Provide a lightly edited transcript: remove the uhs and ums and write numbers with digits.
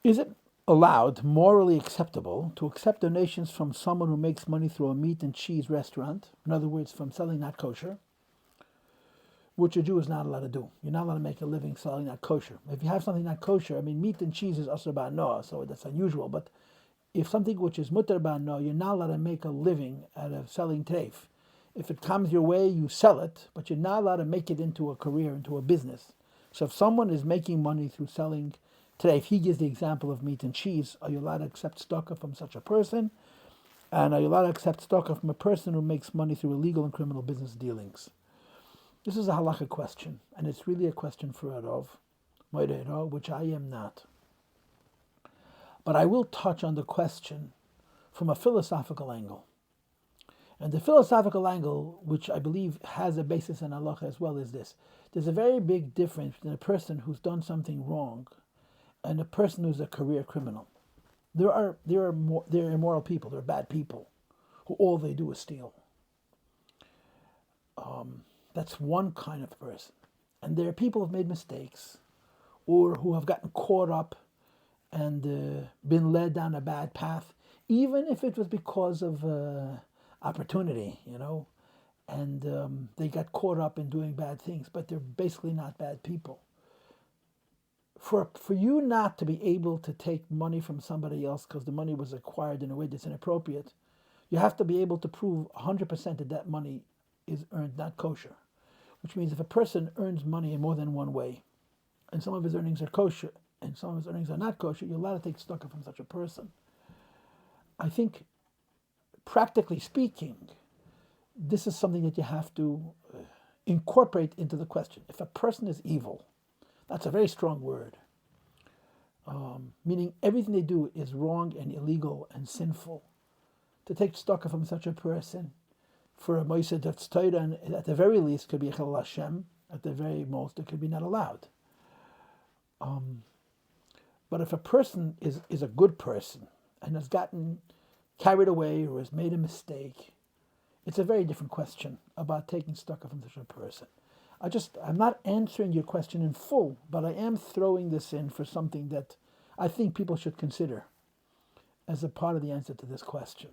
Is it allowed, morally acceptable, to accept donations from someone who makes money through a meat and cheese restaurant, in other words, from selling not kosher, which a Jew is not allowed to do? You're not allowed to make a living selling not kosher. If you have something not kosher, I mean, meat and cheese is asur ba'anoah, so that's unusual, but if something which is mutar ba'anoah, you're not allowed to make a living out of selling treif. If it comes your way, you sell it, but you're not allowed to make it into a career, into a business. So if someone is making money through selling today, if he gives the example of meat and cheese, are you allowed to accept tzedakah from such a person? And are you allowed to accept tzedakah from a person who makes money through illegal and criminal business dealings? This is a halakha question, and it's really a question for a Rav, which I am not. But I will touch on the question from a philosophical angle. And the philosophical angle, which I believe has a basis in halacha as well, is this. There's a very big difference between a person who's done something wrong and a person who's a career criminal. There are immoral people, there are bad people who all they do is steal. That's one kind of person. And there are people who have made mistakes or who have gotten caught up and been led down a bad path, even if it was because of opportunity, and they got caught up in doing bad things, but they're basically not bad people. For you not to be able to take money from somebody else because the money was acquired in a way that's inappropriate, you have to be able to prove 100% that money is earned not kosher, which means if a person earns money in more than one way, and some of his earnings are kosher, and some of his earnings are not kosher, you're allowed to take tzedakah from such a person. I think, practically speaking, this is something that you have to incorporate into the question. If a person is evil, that's a very strong word, meaning everything they do is wrong and illegal and sinful. To take tzedakah from such a person for a moised that's Torah, and at the very least could be a Chilul Hashem, at the very most it could be not allowed. But if a person is a good person and has gotten carried away or has made a mistake, it's a very different question about taking tzedakah from such a person. I'm not answering your question in full, but I am throwing this in for something that I think people should consider as a part of the answer to this question.